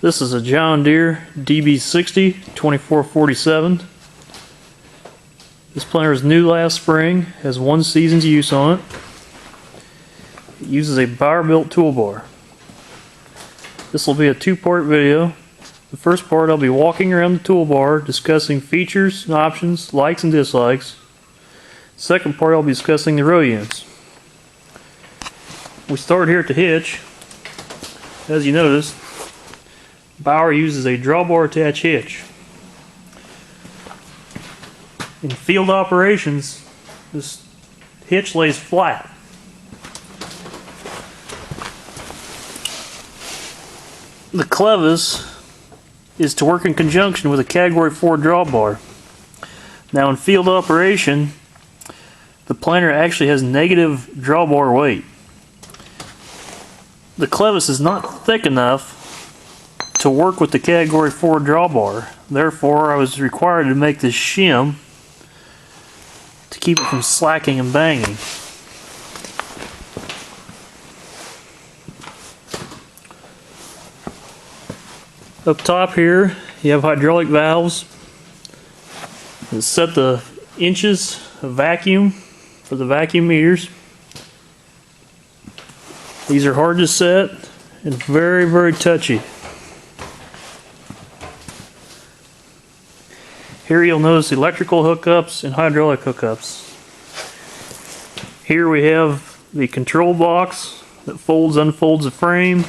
This is a John Deere DB60 2447. This planter is new last spring, has 1 season's use on it. It uses a Bower-built toolbar. This will be a 2-part video. The first part I'll be walking around the toolbar discussing features and options, likes and dislikes. Second part I'll be discussing the row units. We start here at the hitch. As you notice, Bower uses a drawbar attached hitch. In field operations, this hitch lays flat. The clevis is to work in conjunction with a Category 4 drawbar. Now in field operation, the planter actually has negative drawbar weight. The clevis is not thick enough to work with the Category 4 drawbar. Therefore, I was required to make this shim to keep it from slacking and banging. Up top here, you have hydraulic valves that set the inches of vacuum for the vacuum meters. These are hard to set and very, very touchy. Here you'll notice electrical hookups and hydraulic hookups. Here we have the control box that folds, unfolds the frame.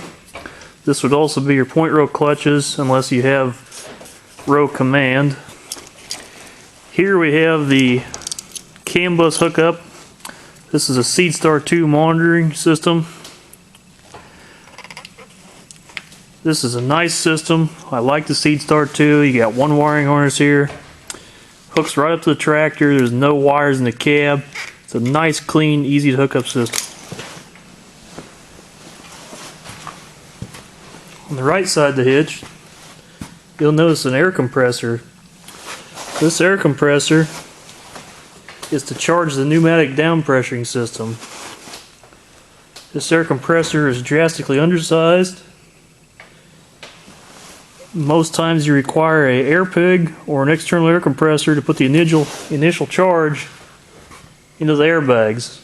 This would also be your point row clutches unless you have row command. Here we have the CAN bus hookup. This is a Seedstar 2 monitoring system. This is a nice system. I like the Seedstar 2. You got 1 wiring harness here. Hooks right up to the tractor. There's no wires in the cab. It's a nice, clean, easy to hook up system. On the right side of the hitch, you'll notice an air compressor. This air compressor is to charge the pneumatic down pressuring system. This air compressor is drastically undersized. Most times you require an air pig or an external air compressor to put the initial charge into the airbags.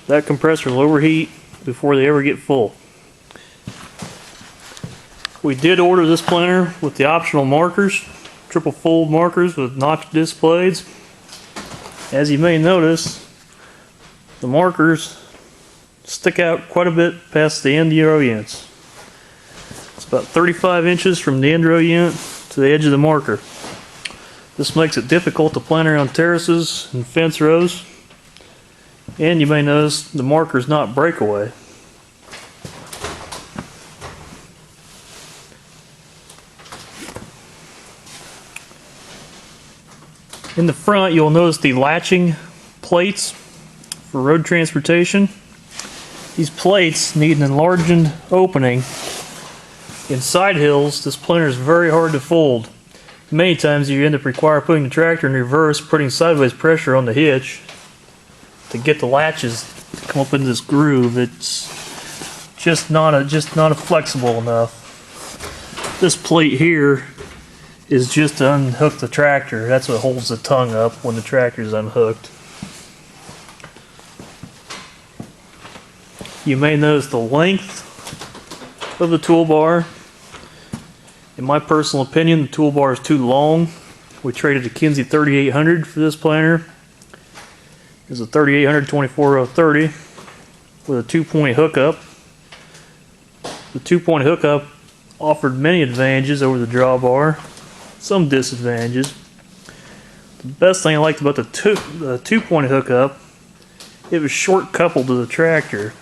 That compressor will overheat before they ever get full. We did order this planter with the optional markers, triple fold markers with notched disc blades. As you may notice, the markers stick out quite a bit past the end of the row units. It's about 35 inches from the end row unit to the edge of the marker. This makes it difficult to plant around terraces and fence rows. And you may notice the marker is not breakaway. In the front, you'll notice the latching plates for road transportation. These plates need an enlarged opening. In side hills, this planter is very hard to fold. Many times you end up requiring putting the tractor in reverse, putting sideways pressure on the hitch to get the latches to come up into this groove. It's just not flexible enough. This plate here is just to unhook the tractor. That's what holds the tongue up when the tractor is unhooked. You may notice the length of the toolbar. In my personal opinion, the toolbar is too long. We traded a Kinsey 3800 for this planter. It's a 3800 24-row-30 with a 2-point hookup. The 2-point hookup offered many advantages over the drawbar, some disadvantages. The best thing I liked about the 2-point hookup, it was short coupled to the tractor.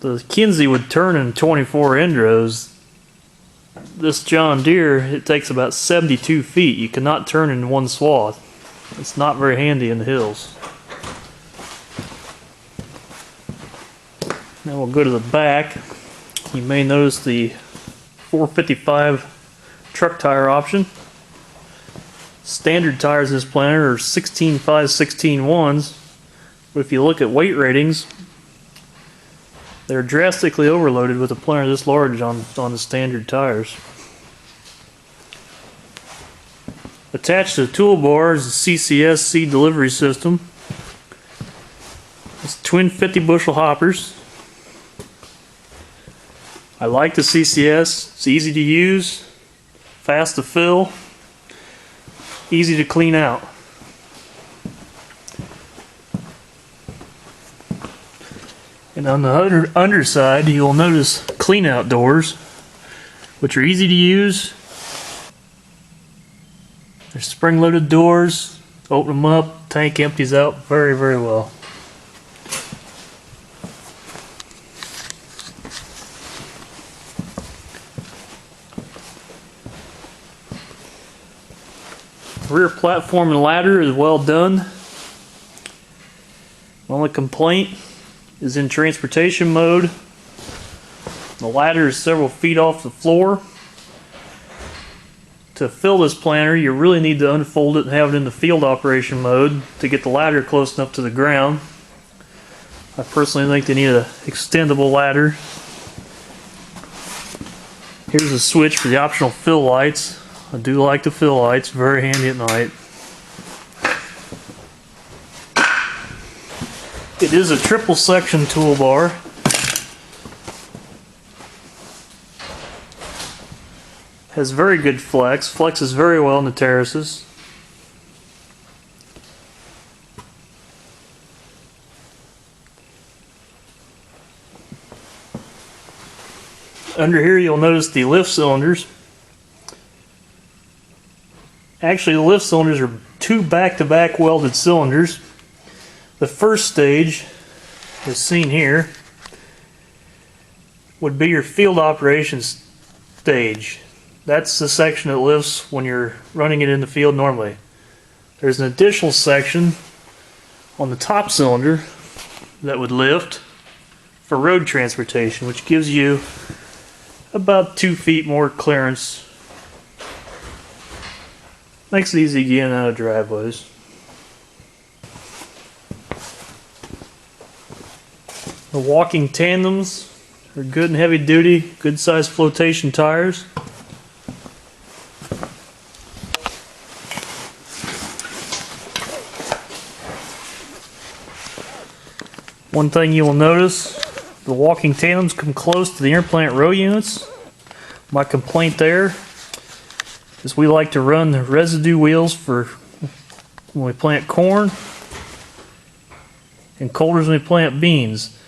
The Kinsey would turn in 24 end rows. This John Deere, it takes about 72 feet. You cannot turn in one swath. It's not very handy in the hills. Now we'll go to the back. You may notice the 455 truck tire option. Standard tires in this planter are 16.5, 16.1s, but if you look at weight ratings, They're drastically overloaded with a planter this large on the standard tires. Attached to the toolbar is the CCS seed delivery system. It's twin 50 bushel hoppers. I like the CCS. It's easy to use, fast to fill, easy to clean out. And on the underside, you'll notice clean out doors, which are easy to use. They're spring-loaded doors. Open them up, tank empties out very, very well. Rear platform and ladder is well done. My only complaint is in transportation mode. The ladder is several feet off the floor. To fill this planter, you really need to unfold it and have it in the field operation mode to get the ladder close enough to the ground. I personally think they need an extendable ladder. Here's a switch for the optional fill lights. I do like the fill lights, very handy at night. It is a triple section toolbar. Has very good flex, flexes very well in the terraces. Under here you'll notice the lift cylinders. Actually, the lift cylinders are two back-to-back welded cylinders. The first stage, as seen here, would be your field operations stage. That's the section that lifts when you're running it in the field normally. There's an additional section on the top cylinder that would lift for road transportation, which gives you about 2 feet more clearance. Makes it easy to get in and out of driveways. The walking tandems are good and heavy duty, good sized flotation tires. One thing you will notice, the walking tandems come close to the interplant row units. My complaint there is we like to run the residue wheels for when we plant corn and coulters when we plant beans.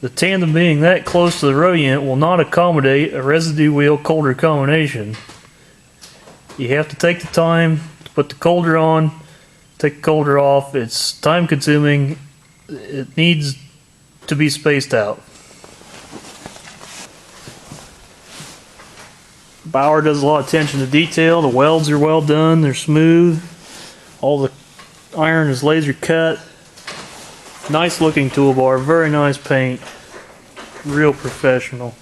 The tandem being that close to the row unit will not accommodate a residue wheel coulter combination. You have to take the time to put the coulter on, take the coulter off. It's time consuming. It needs to be spaced out. Bauer does a lot of attention to detail. The welds are well done, they're smooth. All the iron is laser cut. Nice looking toolbar, very nice paint. Real professional.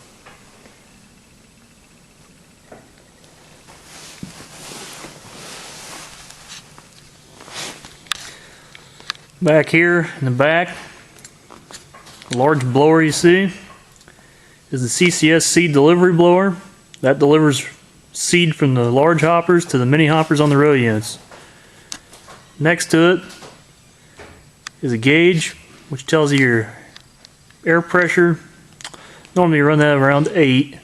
Back here in the back, the large blower you see is the CCS seed delivery blower. That delivers seed from the large hoppers to the mini hoppers on the row units. Next to it is a gauge which tells you your air pressure. Normally you run that around 8.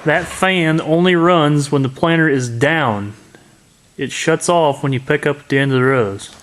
That fan only runs when the planter is down. It shuts off when you pick up at the end of the rows.